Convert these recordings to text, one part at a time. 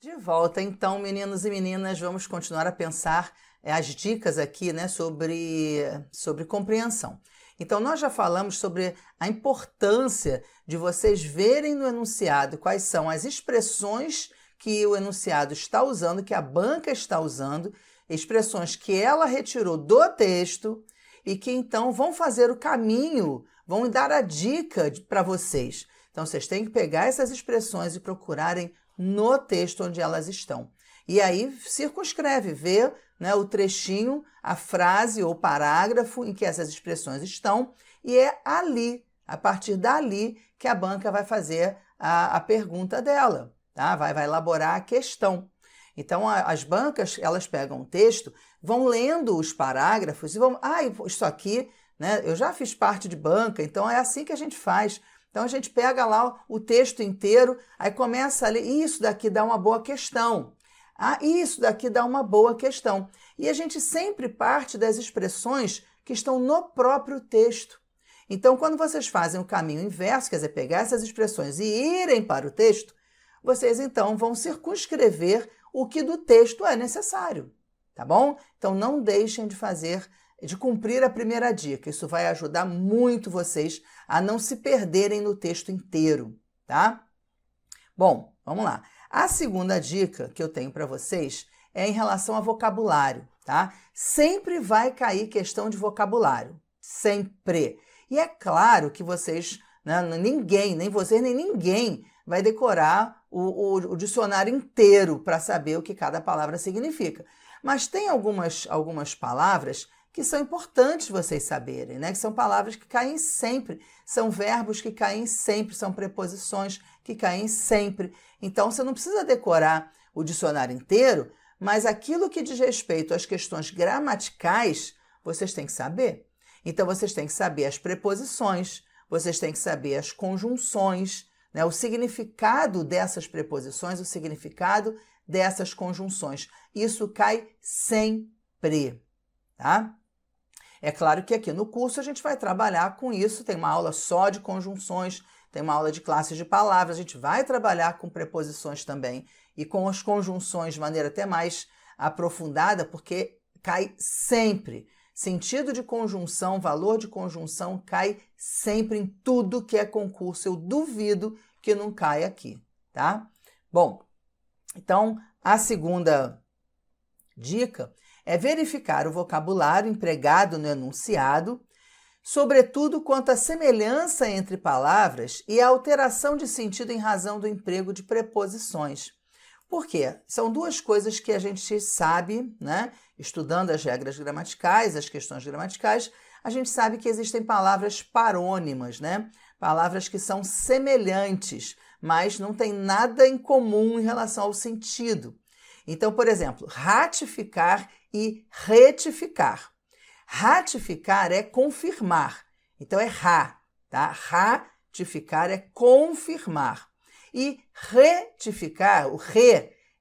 De volta, então, meninos e meninas, vamos continuar a pensar as dicas aqui, né, sobre compreensão. Então, nós já falamos sobre a importância de vocês verem no enunciado quais são as expressões que o enunciado está usando, que a banca está usando, expressões que ela retirou do texto e que então vão fazer o caminho, vão dar a dica para vocês. Então, vocês têm que pegar essas expressões e procurarem no texto onde elas estão. E aí circunscreve, vê, né, o trechinho, a frase ou parágrafo em que essas expressões estão, e é ali, a partir dali, que a banca vai fazer a pergunta dela, tá? Vai elaborar a questão. Então, as bancas, elas pegam o texto, vão lendo os parágrafos e vão, isso aqui, né, eu já fiz parte de banca, então é assim que a gente faz. Então, a gente pega lá o texto inteiro, aí começa a ler, isso daqui dá uma boa questão. Isso daqui dá uma boa questão. E a gente sempre parte das expressões que estão no próprio texto. Então, quando vocês fazem o caminho inverso, quer dizer, pegar essas expressões e irem para o texto, vocês então vão circunscrever o que do texto é necessário, tá bom? Então, não deixem de cumprir a primeira dica. Isso vai ajudar muito vocês a não se perderem no texto inteiro, tá? Bom, vamos lá. A segunda dica que eu tenho para vocês é em relação a vocabulário, tá? Sempre vai cair questão de vocabulário, sempre. E é claro que vocês, né, ninguém, nem vocês nem ninguém vai decorar o dicionário inteiro para saber o que cada palavra significa. Mas tem algumas palavras que são importantes vocês saberem, né? Que são palavras que caem sempre, são verbos que caem sempre, são preposições que caem sempre. Então, você não precisa decorar o dicionário inteiro, mas aquilo que diz respeito às questões gramaticais, vocês têm que saber. Então, vocês têm que saber as preposições, vocês têm que saber as conjunções, né? O significado dessas preposições, o significado dessas conjunções. Isso cai sempre, tá? É claro que aqui no curso a gente vai trabalhar com isso, tem uma aula só de conjunções, tem uma aula de classes de palavras, a gente vai trabalhar com preposições também e com as conjunções de maneira até mais aprofundada, porque cai sempre. Sentido de conjunção, valor de conjunção cai sempre em tudo que é concurso. Eu duvido que não caia aqui, tá? Bom, então a segunda dica é verificar o vocabulário empregado no enunciado, sobretudo quanto à semelhança entre palavras e a alteração de sentido em razão do emprego de preposições. Por quê? São duas coisas que a gente sabe, né? Estudando as regras gramaticais, as questões gramaticais, a gente sabe que existem palavras parônimas, né? Palavras que são semelhantes, mas não têm nada em comum em relação ao sentido. Então, por exemplo, ratificar e retificar. Ratificar é confirmar, então é tá? Ratificar é confirmar. E retificar, o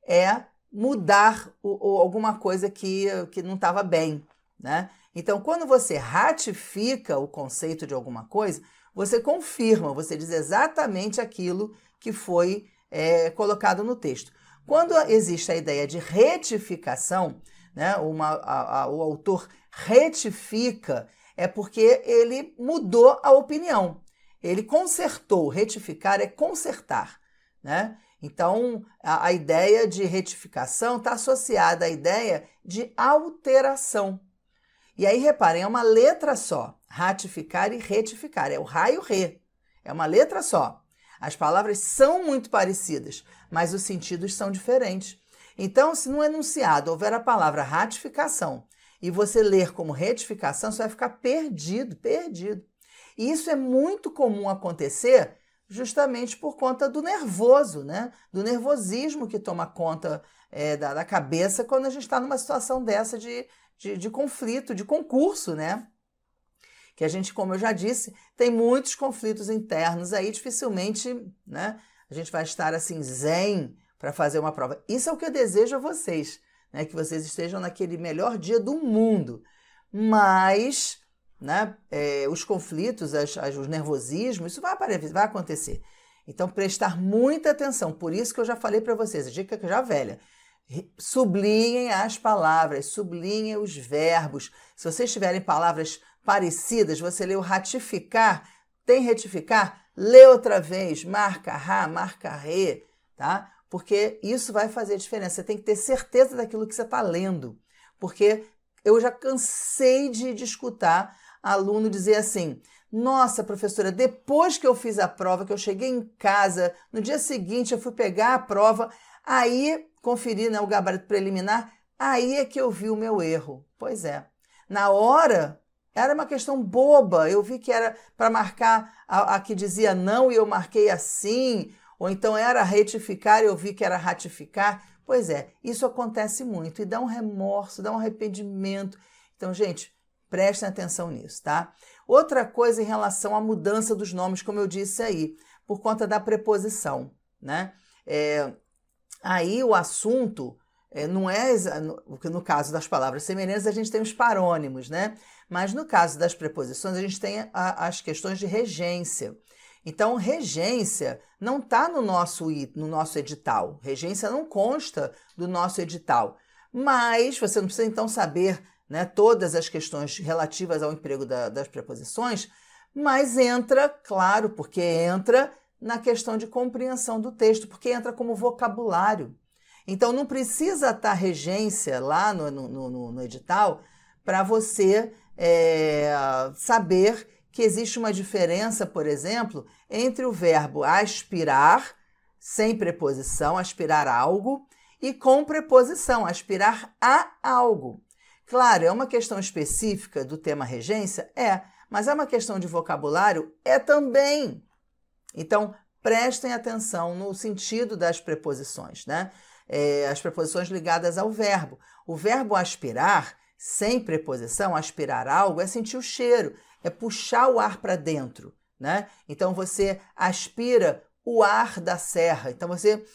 é mudar alguma coisa que não estava bem, né? Então, quando você ratifica o conceito de alguma coisa, você confirma, você diz exatamente aquilo que foi colocado no texto. Quando existe a ideia de retificação, né, o autor retifica, é porque ele mudou a opinião. Ele consertou. Retificar é consertar, né? Então, a ideia de retificação está associada à ideia de alteração. E aí, reparem, é uma letra só. Ratificar e retificar. É o Rá e o Rê. É uma letra só. As palavras são muito parecidas, mas os sentidos são diferentes. Então, se no enunciado houver a palavra ratificação e você ler como retificação, você vai ficar perdido. E isso é muito comum acontecer justamente por conta do nervoso, né? Do nervosismo que toma conta da cabeça quando a gente está numa situação dessa de conflito, de concurso, né? Que a gente, como eu já disse, tem muitos conflitos internos aí, dificilmente, né, a gente vai estar assim zen para fazer uma prova. Isso é o que eu desejo a vocês, né, que vocês estejam naquele melhor dia do mundo. Mas, né, os conflitos, os nervosismos, isso vai acontecer. Então, prestar muita atenção. Por isso que eu já falei para vocês, a dica que já velha. Sublinhem as palavras, sublinhem os verbos. Se vocês tiverem palavras parecidas, você lê o ratificar, tem retificar, lê outra vez, marca ra, marca re, tá? Porque isso vai fazer diferença. Você tem que ter certeza daquilo que você está lendo. Porque eu já cansei de escutar aluno dizer assim: nossa, professora, depois que eu fiz a prova, que eu cheguei em casa, no dia seguinte eu fui pegar a prova, aí conferi, né, o gabarito preliminar, aí é que eu vi o meu erro. Pois é. Na hora, era uma questão boba. Eu vi que era para marcar a que dizia não e eu marquei assim, ou então era retificar e eu vi que era ratificar. Pois é, isso acontece muito e dá um remorso, dá um arrependimento. Então, gente, prestem atenção nisso, tá? Outra coisa em relação à mudança dos nomes, como eu disse aí, por conta da preposição, né? Aí o assunto não é, porque no caso das palavras semelhantes a gente tem os parônimos, né? Mas no caso das preposições a gente tem as questões de regência. Então, regência não está no nosso edital. Regência não consta do nosso edital. Mas você não precisa então saber, né, todas as questões relativas ao emprego das preposições, mas entra, claro, porque entra na questão de compreensão do texto, porque entra como vocabulário. Então, não precisa estar regência lá no edital para você saber que existe uma diferença, por exemplo, entre o verbo aspirar, sem preposição, aspirar a algo, e com preposição, aspirar a algo. Claro, é uma questão específica do tema regência? Mas é uma questão de vocabulário? É também. Então, prestem atenção no sentido das preposições, né? As preposições ligadas ao verbo. O verbo aspirar, sem preposição, aspirar algo, é sentir o cheiro, é puxar o ar para dentro, né? Então, você aspira o ar da serra. Então, você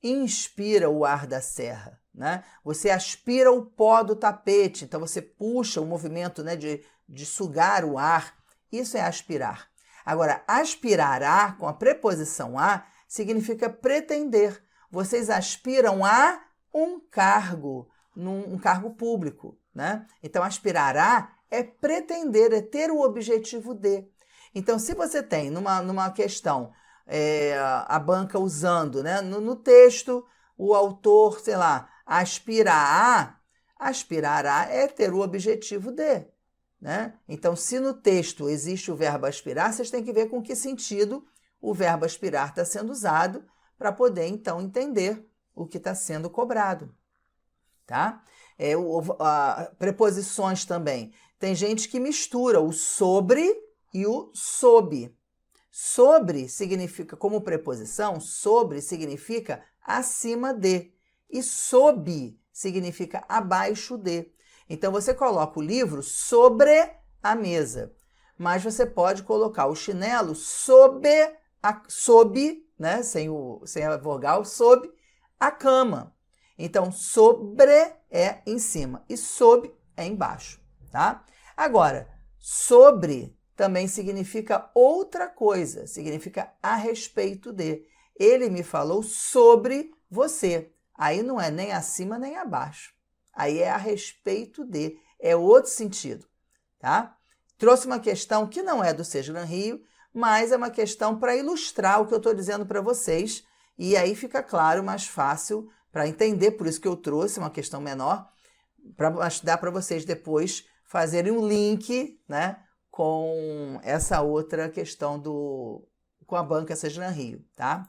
inspira o ar da serra, né? Você aspira o pó do tapete. Então, você puxa o movimento, né, de sugar o ar. Isso é aspirar. Agora, aspirar a, com a preposição a, significa pretender. Vocês aspiram a um cargo, um cargo público, né? Então, aspirar a é pretender, é ter o objetivo de. Então, se você tem numa questão a banca usando, né, no texto, o autor, sei lá, aspirar a é ter o objetivo de. Né? Então, se no texto existe o verbo aspirar, vocês têm que ver com que sentido o verbo aspirar está sendo usado para poder, então, entender o que está sendo cobrado. Tá? Preposições também. Tem gente que mistura o sobre e o sob. Sobre significa, como preposição, sobre significa acima de. E sob significa abaixo de. Então, você coloca o livro sobre a mesa, mas você pode colocar o chinelo sob, né, sem a vogal, sob a cama. Então, sobre é em cima e sob é embaixo, tá? Agora, sobre também significa outra coisa, significa a respeito de. Ele me falou sobre você. Aí não é nem acima nem abaixo. Aí é a respeito de, é outro sentido, tá? Trouxe uma questão que não é do Sesgran Rio, mas é uma questão para ilustrar o que eu estou dizendo para vocês, e aí fica claro, mais fácil para entender, por isso que eu trouxe uma questão menor, para dar para vocês depois fazerem um link, né, com essa outra questão com a banca Sesgran Rio, tá?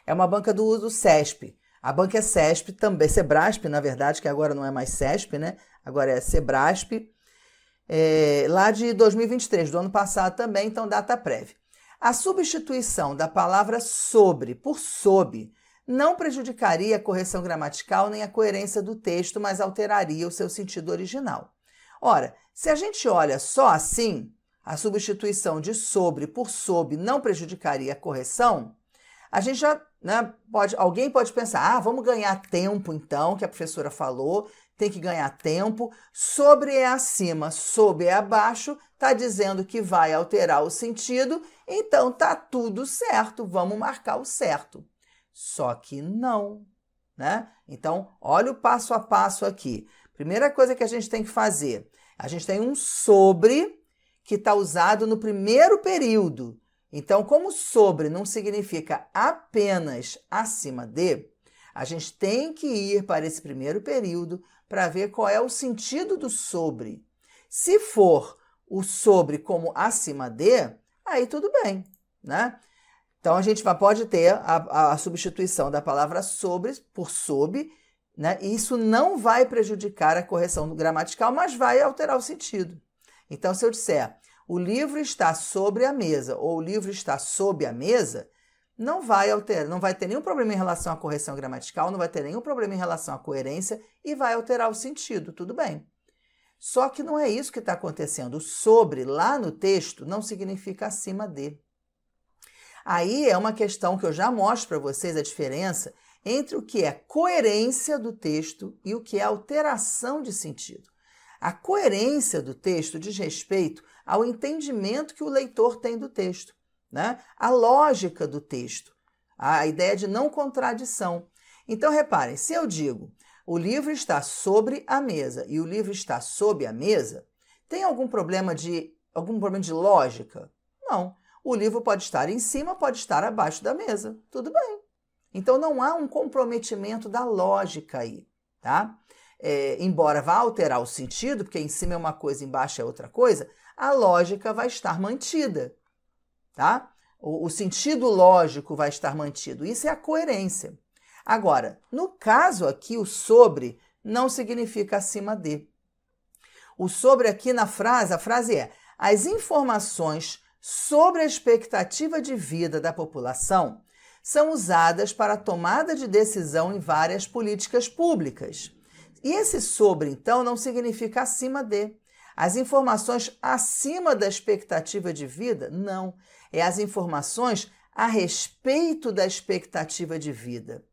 É uma banca do CESP. A banca é CESP também, Sebrasp, na verdade, que agora não é mais CESP, né? Agora é Sebrasp, lá de 2023, do ano passado também, então data prévia. A substituição da palavra sobre por sob não prejudicaria a correção gramatical nem a coerência do texto, mas alteraria o seu sentido original. Ora, se a gente olha só assim, a substituição de sobre por sob não prejudicaria a correção, a gente já, né, alguém pode pensar, vamos ganhar tempo então, que a professora falou, tem que ganhar tempo. Sobre é acima, sob é abaixo, está dizendo que vai alterar o sentido, então tá tudo certo, vamos marcar o certo. Só que não, né? Então, olha o passo a passo aqui. Primeira coisa que a gente tem que fazer, a gente tem um sobre que está usado no primeiro período. Então, como sobre não significa apenas acima de, a gente tem que ir para esse primeiro período para ver qual é o sentido do sobre. Se for o sobre como acima de, aí tudo bem, né? Então, a gente pode ter a substituição da palavra sobre por sob, né? E isso não vai prejudicar a correção gramatical, mas vai alterar o sentido. Então, se eu disser o livro está sobre a mesa ou o livro está sob a mesa, não vai alterar, não vai ter nenhum problema em relação à correção gramatical, não vai ter nenhum problema em relação à coerência e vai alterar o sentido, tudo bem. Só que não é isso que está acontecendo. O sobre lá no texto não significa acima de. Aí é uma questão que eu já mostro para vocês a diferença entre o que é coerência do texto e o que é alteração de sentido. A coerência do texto diz respeito ao entendimento que o leitor tem do texto, né? A lógica do texto, a ideia de não contradição. Então, reparem, se eu digo o livro está sobre a mesa e o livro está sob a mesa, tem algum problema de lógica? Não. O livro pode estar em cima, pode estar abaixo da mesa. Tudo bem. Então, não há um comprometimento da lógica aí, tá? Embora vá alterar o sentido, porque em cima é uma coisa, embaixo é outra coisa, a lógica vai estar mantida, tá? O sentido lógico vai estar mantido. Isso é a coerência. Agora, no caso aqui, o sobre não significa acima de. O sobre aqui na frase, a frase é: as informações sobre a expectativa de vida da população são usadas para a tomada de decisão em várias políticas públicas. E esse sobre, então, não significa acima de. As informações acima da expectativa de vida? Não. É as informações a respeito da expectativa de vida.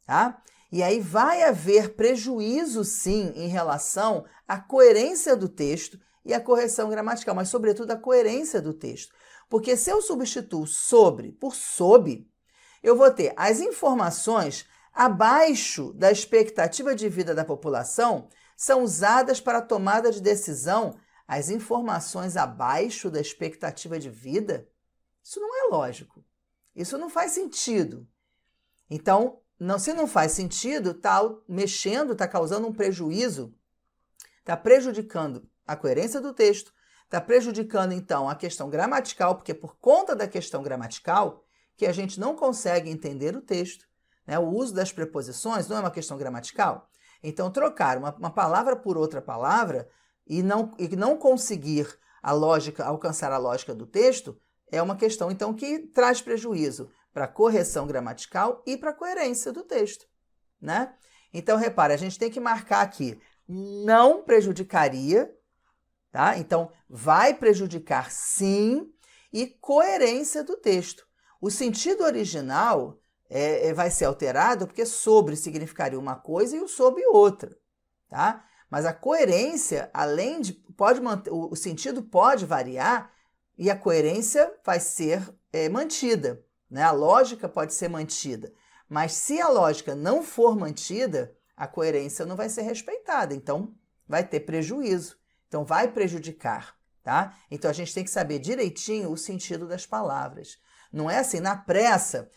Tá? E aí vai haver prejuízo, sim, em relação à coerência do texto e à correção gramatical, mas, sobretudo, a coerência do texto. Porque se eu substituo sobre por sob, eu vou ter as informações abaixo da expectativa de vida da população são usadas para a tomada de decisão. As informações abaixo da expectativa de vida? Isso não é lógico. Isso não faz sentido. Então, se não faz sentido, está mexendo, está causando um prejuízo, está prejudicando a coerência do texto, está prejudicando, então, a questão gramatical, porque é por conta da questão gramatical que a gente não consegue entender o texto. Né? O uso das preposições não é uma questão gramatical. Então, trocar uma palavra por outra palavra e não conseguir alcançar a lógica do texto é uma questão, então, que traz prejuízo para a correção gramatical e para a coerência do texto. Né? Então, repare, a gente tem que marcar aqui, não prejudicaria, tá? Então, vai prejudicar sim, e coerência do texto. O sentido original vai ser alterado porque sobre significaria uma coisa e o sob outra, tá? Mas a coerência, além de o sentido pode variar e a coerência vai ser mantida, né? A lógica pode ser mantida, mas se a lógica não for mantida, a coerência não vai ser respeitada, então vai ter prejuízo, então vai prejudicar, tá? Então a gente tem que saber direitinho o sentido das palavras. Não é assim, na pressa,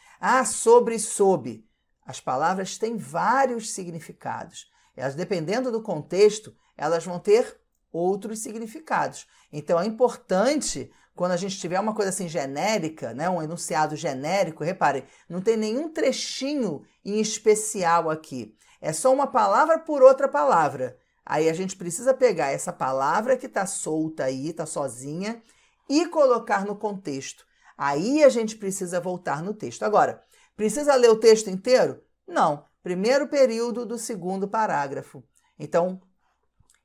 sobre e sob. As palavras têm vários significados. Elas, dependendo do contexto, elas vão ter outros significados. Então, é importante, quando a gente tiver uma coisa assim genérica, né, um enunciado genérico, reparem, não tem nenhum trechinho em especial aqui. É só uma palavra por outra palavra. Aí a gente precisa pegar essa palavra que está solta aí, está sozinha, e colocar no contexto. Aí a gente precisa voltar no texto. Agora, precisa ler o texto inteiro? Não. Primeiro período do segundo parágrafo. Então,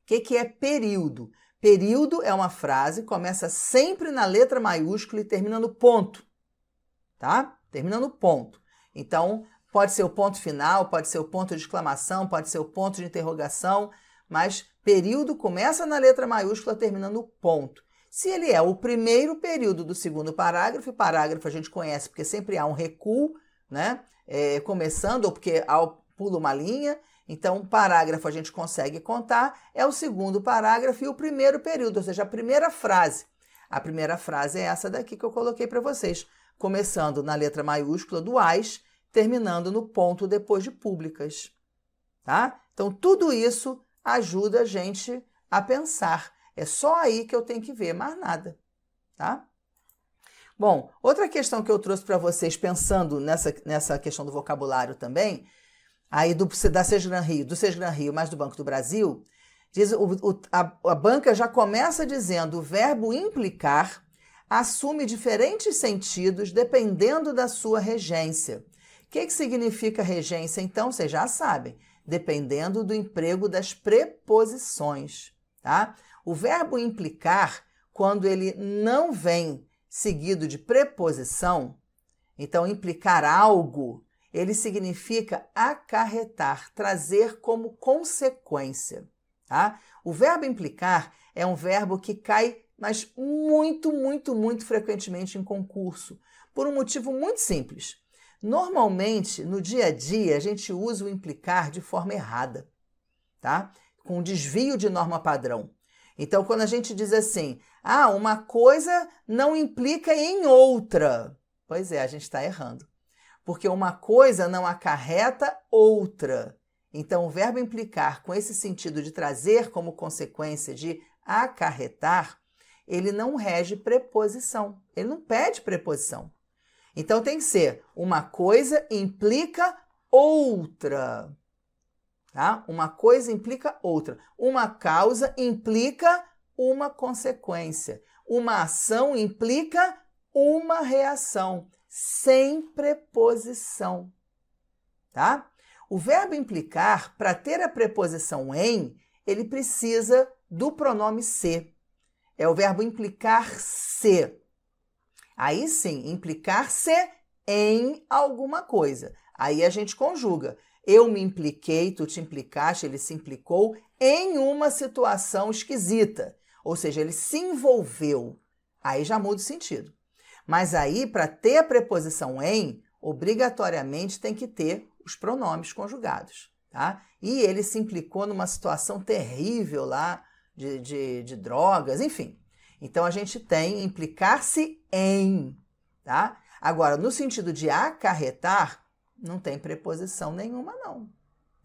o que é período? Período é uma frase que começa sempre na letra maiúscula e termina no ponto. Tá? Termina no ponto. Então, Pode ser o ponto final, pode ser o ponto de exclamação, pode ser o ponto de interrogação, mas período começa na letra maiúscula, termina no ponto. Se ele é o primeiro período do segundo parágrafo, e parágrafo a gente conhece porque sempre há um recuo, né? Começando, ou porque pula uma linha, então parágrafo a gente consegue contar, é o segundo parágrafo e o primeiro período, ou seja, a primeira frase. A primeira frase é essa daqui que eu coloquei para vocês, começando na letra maiúscula do AS, terminando no ponto depois de públicas, tá? Então, tudo isso ajuda a gente a pensar. É só aí que eu tenho que ver, mais nada, tá? Bom, outra questão que eu trouxe para vocês, pensando nessa questão do vocabulário também, aí do Sesgran Rio, mais do Banco do Brasil, diz, a banca já começa dizendo o verbo implicar assume diferentes sentidos dependendo da sua regência. O que significa regência, então? Vocês já sabem, dependendo do emprego das preposições, tá? O verbo implicar, quando ele não vem seguido de preposição, então implicar algo, ele significa acarretar, trazer como consequência, tá? O verbo implicar é um verbo que cai, mas muito, muito, muito frequentemente em concurso, por um motivo muito simples. Normalmente, no dia a dia, a gente usa o implicar de forma errada, tá? Com desvio de norma padrão. Então, quando a gente diz assim, uma coisa não implica em outra. Pois é, a gente está errando. Porque uma coisa não acarreta outra. Então, o verbo implicar, com esse sentido de trazer como consequência de acarretar, ele não rege preposição. Ele não pede preposição. Então, tem que ser uma coisa implica outra. Tá? Uma coisa implica outra. Uma causa implica uma consequência. Uma ação implica uma reação, sem preposição. Tá? O verbo implicar, para ter a preposição em, ele precisa do pronome se. É o verbo implicar-se. Aí sim, implicar-se em alguma coisa. Aí a gente conjuga. Eu me impliquei, tu te implicaste, ele se implicou em uma situação esquisita. Ou seja, ele se envolveu. Aí já muda o sentido. Mas aí, para ter a preposição em, obrigatoriamente tem que ter os pronomes conjugados. Tá? E ele se implicou numa situação terrível lá de drogas, enfim. Então, a gente tem implicar-se em, tá? Agora, no sentido de acarretar, não tem preposição nenhuma, não.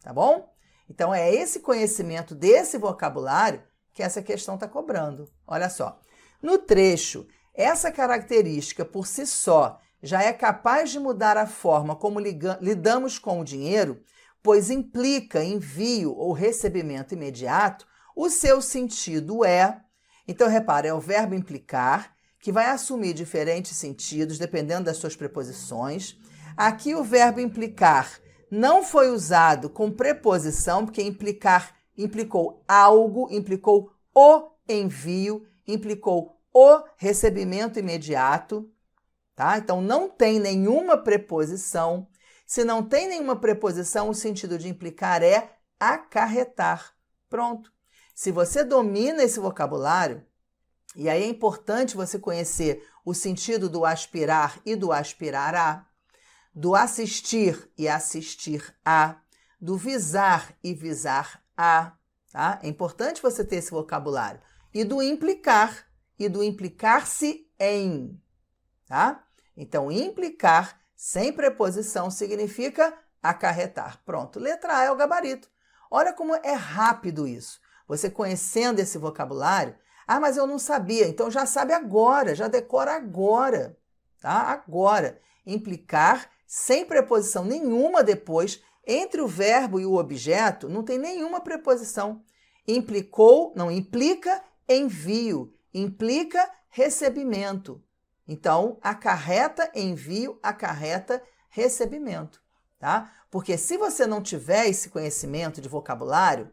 Tá bom? Então, é esse conhecimento desse vocabulário que essa questão está cobrando. Olha só. No trecho, essa característica por si só já é capaz de mudar a forma como lidamos com o dinheiro, pois implica envio ou recebimento imediato, o seu sentido é... Então, repara, é o verbo implicar, que vai assumir diferentes sentidos, dependendo das suas preposições. Aqui o verbo implicar não foi usado com preposição, porque implicar implicou algo, implicou o envio, implicou o recebimento imediato, tá? Então, não tem nenhuma preposição. Se não tem nenhuma preposição, o sentido de implicar é acarretar. Pronto. Se você domina esse vocabulário, e aí é importante você conhecer o sentido do aspirar e do aspirar a, do assistir e assistir a, do visar e visar a, tá? É importante você ter esse vocabulário. E do implicar-se em, tá? Então, implicar sem preposição significa acarretar. Pronto, letra A é o gabarito. Olha como é rápido isso. Você conhecendo esse vocabulário, mas eu não sabia, então já sabe agora, já decora agora, tá? Agora. Implicar sem preposição nenhuma depois, entre o verbo e o objeto, não tem nenhuma preposição. Implicou, não implica envio, implica recebimento. Então, acarreta envio, acarreta recebimento, tá? Porque se você não tiver esse conhecimento de vocabulário,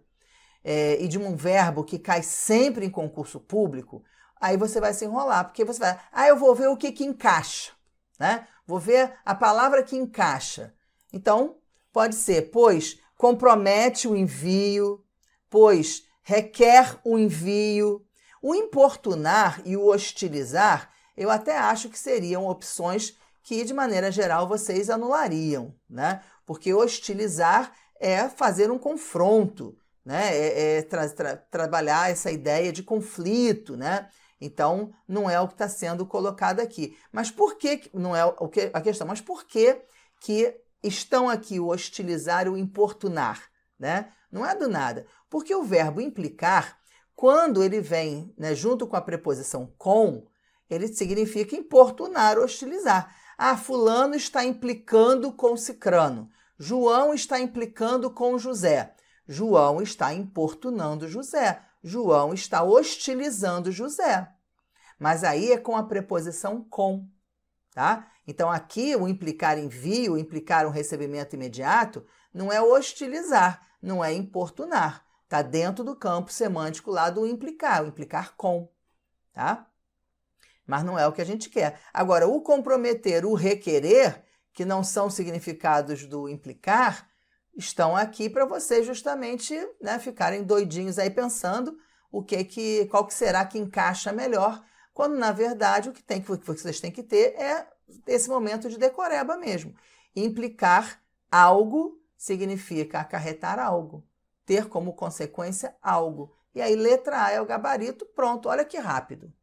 e de um verbo que cai sempre em concurso público, aí você vai se enrolar, porque você vai, eu vou ver o que encaixa, né? Vou ver a palavra que encaixa. Então, pode ser, pois compromete o envio, pois requer o envio. O importunar e o hostilizar, eu até acho que seriam opções que, de maneira geral, vocês anulariam, né? Porque hostilizar é fazer um confronto, né? Trabalhar essa ideia de conflito, né? Então, não é o que está sendo colocado aqui. Mas por que, não é o que a questão, mas por que estão aqui o hostilizar e o importunar, né? Não é do nada. Porque o verbo implicar, quando ele vem, né, junto com a preposição com, ele significa importunar, hostilizar. Ah, fulano está implicando com cicrano. João está implicando com José. João está importunando José. João está hostilizando José. Mas aí é com a preposição com, tá? Então aqui o implicar envio, implicar um recebimento imediato, não é hostilizar, não é importunar. Está dentro do campo semântico lá do implicar, o implicar com, tá? Mas não é o que a gente quer. Agora, o comprometer, o requerer, que não são significados do implicar, estão aqui para vocês justamente, né, ficarem doidinhos aí pensando qual que será que encaixa melhor, quando na verdade o que vocês têm que ter é esse momento de decoreba mesmo. Implicar algo significa acarretar algo, ter como consequência algo. E aí letra A é o gabarito, pronto, olha que rápido,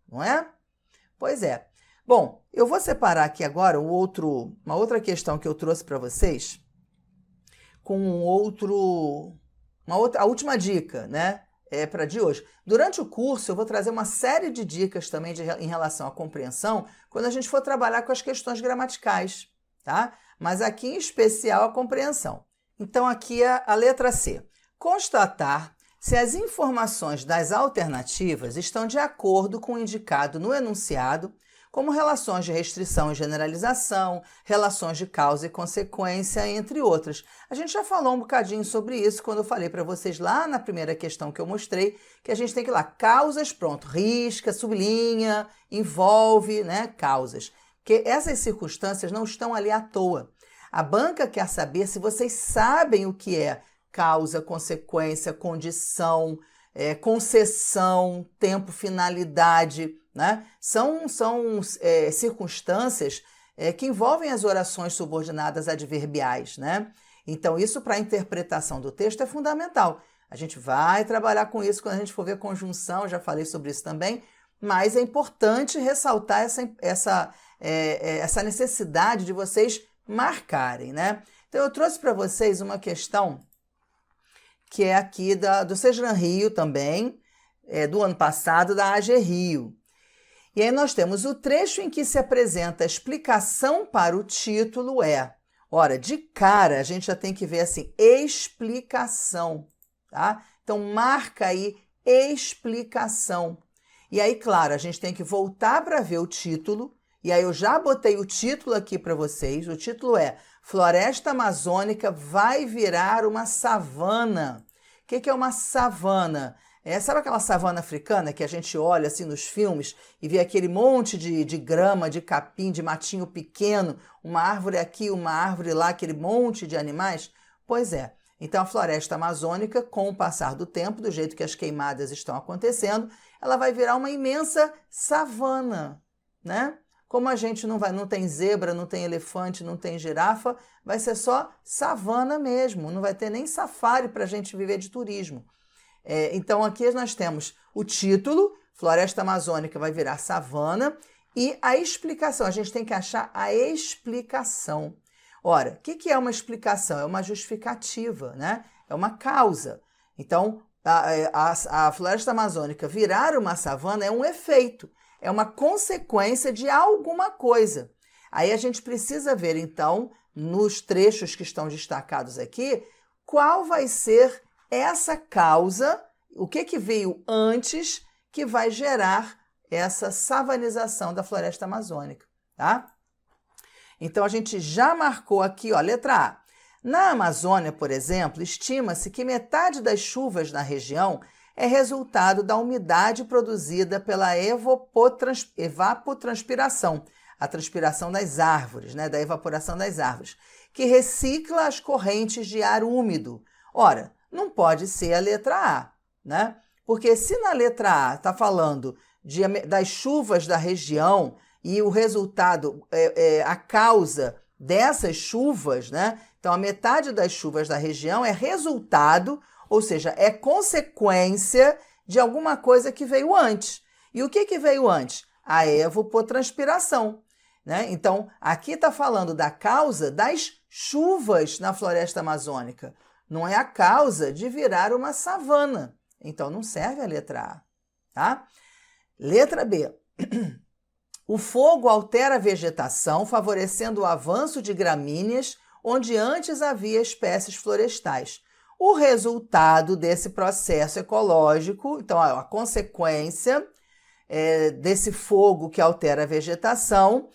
não é? Pois é. Bom, eu vou separar aqui agora uma outra questão que eu trouxe para vocês com a última dica, né? Para de hoje. Durante o curso, eu vou trazer uma série de dicas também em relação à compreensão, quando a gente for trabalhar com as questões gramaticais, tá? Mas aqui em especial a compreensão. Então, aqui é a letra C. Constatar se as informações das alternativas estão de acordo com o indicado no enunciado, como relações de restrição e generalização, relações de causa e consequência, entre outras. A gente já falou um bocadinho sobre isso quando eu falei para vocês lá na primeira questão que eu mostrei, que a gente tem que ir lá, causas, pronto, risca, sublinha, envolve, né, causas. Porque essas circunstâncias não estão ali à toa. A banca quer saber se vocês sabem o que é causa, consequência, condição, concessão, tempo, finalidade, né? São circunstâncias que envolvem as orações subordinadas adverbiais, né? Então, isso para a interpretação do texto é fundamental. A gente vai trabalhar com isso quando a gente for ver conjunção, já falei sobre isso também, mas é importante ressaltar essa necessidade de vocês marcarem, né? Então, eu trouxe para vocês uma questão que é aqui do Sejam Rio também, do ano passado, da AG Rio. E aí nós temos o trecho em que se apresenta a explicação para o título ora, de cara a gente já tem que ver assim, explicação, tá? Então marca aí explicação. E aí, claro, a gente tem que voltar para ver o título, e aí eu já botei o título aqui para vocês, o título é Floresta Amazônica vai virar uma savana. O que é uma savana? Sabe aquela savana africana que a gente olha assim nos filmes e vê aquele monte de grama, de capim, de matinho pequeno, uma árvore aqui, uma árvore lá, aquele monte de animais? Pois é. Então a floresta amazônica, com o passar do tempo, do jeito que as queimadas estão acontecendo, ela vai virar uma imensa savana, né? Como a gente não tem zebra, não tem elefante, não tem girafa, vai ser só savana mesmo, não vai ter nem safari para a gente viver de turismo. Então aqui nós temos o título, Floresta Amazônica vai virar savana, e a explicação, a gente tem que achar a explicação. Ora, o que é uma explicação? É uma justificativa, né? É uma causa. Então, a Floresta Amazônica virar uma savana é um efeito, é uma consequência de alguma coisa. Aí a gente precisa ver, então, nos trechos que estão destacados aqui, qual vai ser essa causa, o que veio antes que vai gerar essa savanização da floresta amazônica, tá? Então a gente já marcou aqui, ó, letra A. Na Amazônia, por exemplo, estima-se que metade das chuvas na região é resultado da umidade produzida pela evapotranspiração. a transpiração das árvores, né, da evaporação das árvores, que recicla as correntes de ar úmido. Ora, não pode ser a letra A, né? Porque se na letra A está falando das chuvas da região e o resultado, a causa dessas chuvas, né? Então, a metade das chuvas da região é resultado, ou seja, é consequência de alguma coisa que veio antes. E o que veio antes? A evapotranspiração, né? Então, aqui está falando da causa das chuvas na floresta amazônica. Não é a causa de virar uma savana. Então, não serve a letra A, tá? Letra B. O fogo altera a vegetação, favorecendo o avanço de gramíneas onde antes havia espécies florestais. O resultado desse processo ecológico, então a consequência desse fogo que altera a vegetação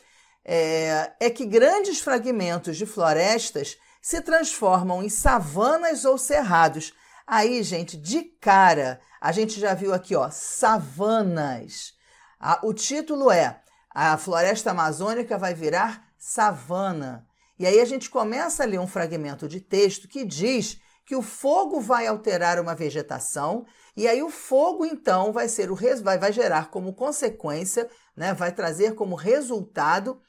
é que grandes fragmentos de florestas se transformam em savanas ou cerrados. Aí, gente, de cara, a gente já viu aqui, ó, savanas. O título é A Floresta Amazônica vai virar savana. E aí a gente começa a ler um fragmento de texto que diz que o fogo vai alterar uma vegetação e aí o fogo, então, vai gerar como consequência, né, vai trazer como resultado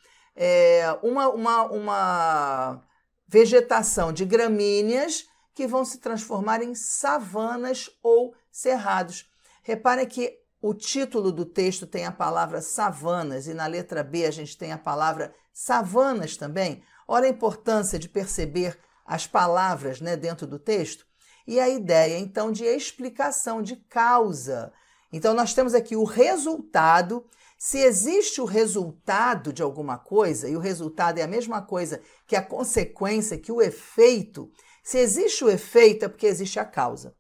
uma vegetação de gramíneas que vão se transformar em savanas ou cerrados. Reparem que o título do texto tem a palavra savanas e na letra B a gente tem a palavra savanas também. Olha a importância de perceber as palavras, né, dentro do texto. E a ideia, então, de explicação, de causa. Então, nós temos aqui o resultado. Se existe o resultado de alguma coisa, e o resultado é a mesma coisa que a consequência, que o efeito, se existe o efeito é porque existe a causa.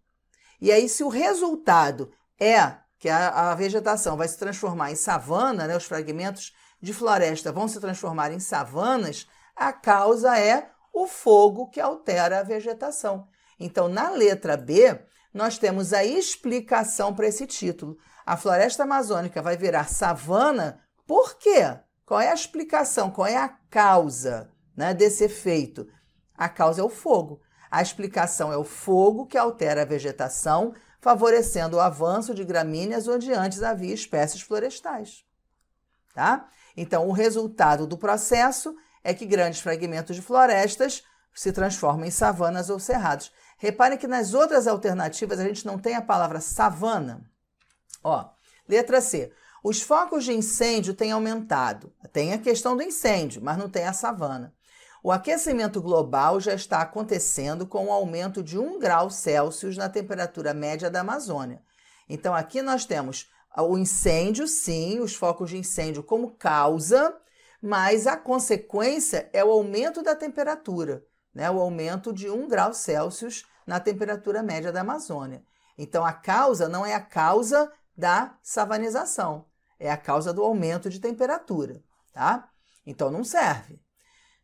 E aí, se o resultado é que a vegetação vai se transformar em savana, né, os fragmentos de floresta vão se transformar em savanas, a causa é o fogo que altera a vegetação. Então, na letra B, nós temos a explicação para esse título. A floresta amazônica vai virar savana, por quê? Qual é a explicação? Qual é a causa, né, desse efeito? A causa é o fogo. A explicação é o fogo que altera a vegetação, favorecendo o avanço de gramíneas onde antes havia espécies florestais. Tá? Então, o resultado do processo é que grandes fragmentos de florestas se transformam em savanas ou cerrados. Reparem que nas outras alternativas a gente não tem a palavra savana. Ó, letra C. Os focos de incêndio têm aumentado. Tem a questão do incêndio, mas não tem a savana. O aquecimento global já está acontecendo com o aumento de 1 grau Celsius na temperatura média da Amazônia. Então, aqui nós temos o incêndio, sim, os focos de incêndio como causa, mas a consequência é o aumento da temperatura, né? O aumento de 1 grau Celsius na temperatura média da Amazônia. Então, a causa não é a causa da savanização, é a causa do aumento de temperatura, tá? Então, não serve.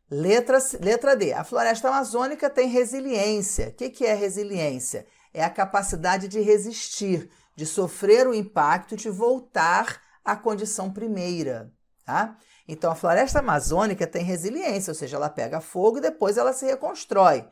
Letra D. A floresta amazônica tem resiliência. O que é resiliência? É a capacidade de resistir, de sofrer o impacto e de voltar à condição primeira, tá? Então, a floresta amazônica tem resiliência, ou seja, ela pega fogo e depois ela se reconstrói.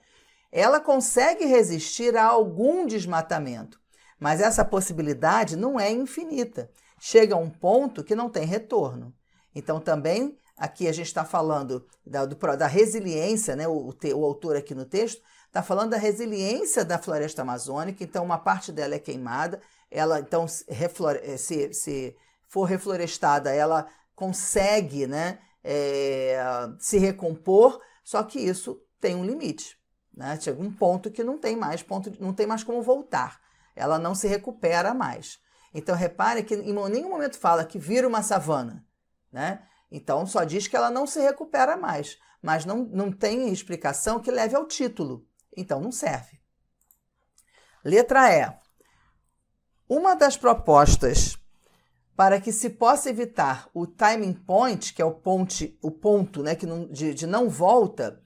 Ela consegue resistir a algum desmatamento, mas essa possibilidade não é infinita. Chega a um ponto que não tem retorno. Então, também, aqui a gente está falando da resiliência, né? O autor aqui no texto está falando da resiliência da floresta amazônica, então uma parte dela é queimada, ela, então, se for reflorestada, ela consegue, né, se recompor, só que isso tem um limite, né? Chega um ponto que não tem mais como voltar. Ela não se recupera mais. Então, repare que em nenhum momento fala que vira uma savana, né? Então, só diz que ela não se recupera mais, mas não tem explicação que leve ao título. Então, não serve. Letra E. Uma das propostas para que se possa evitar o timing point, que é o ponto, né, de não volta,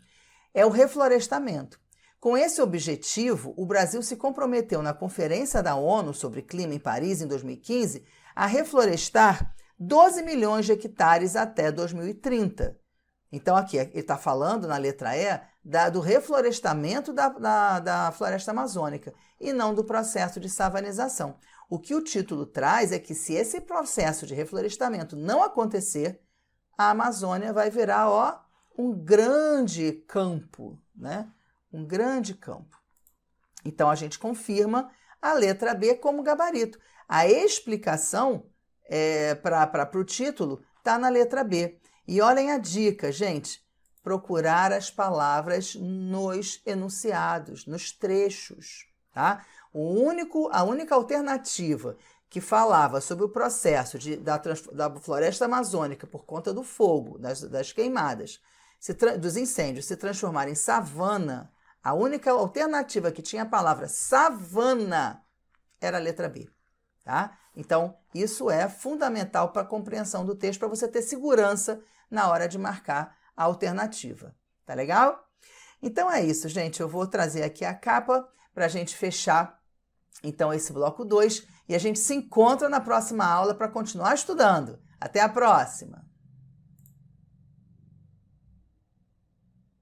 é o reflorestamento. Com esse objetivo, o Brasil se comprometeu na Conferência da ONU sobre Clima em Paris, em 2015, a reflorestar 12 milhões de hectares até 2030. Então, aqui ele está falando, na letra E, do reflorestamento da floresta amazônica e não do processo de savanização. O que o título traz é que se esse processo de reflorestamento não acontecer, a Amazônia vai virar, ó, um grande campo, né? Um grande campo. Então, a gente confirma a letra B como gabarito. A explicação para o título está na letra B. E olhem a dica, gente, procurar as palavras nos enunciados, nos trechos, tá? A única alternativa que falava sobre o processo da floresta amazônica por conta do fogo, das queimadas, dos incêndios se transformar em savana, a única alternativa que tinha a palavra savana era a letra B, tá? Então, isso é fundamental para a compreensão do texto, para você ter segurança na hora de marcar a alternativa. Tá legal? Então é isso, gente. Eu vou trazer aqui a capa para a gente fechar, então, esse bloco 2 e a gente se encontra na próxima aula para continuar estudando. Até a próxima!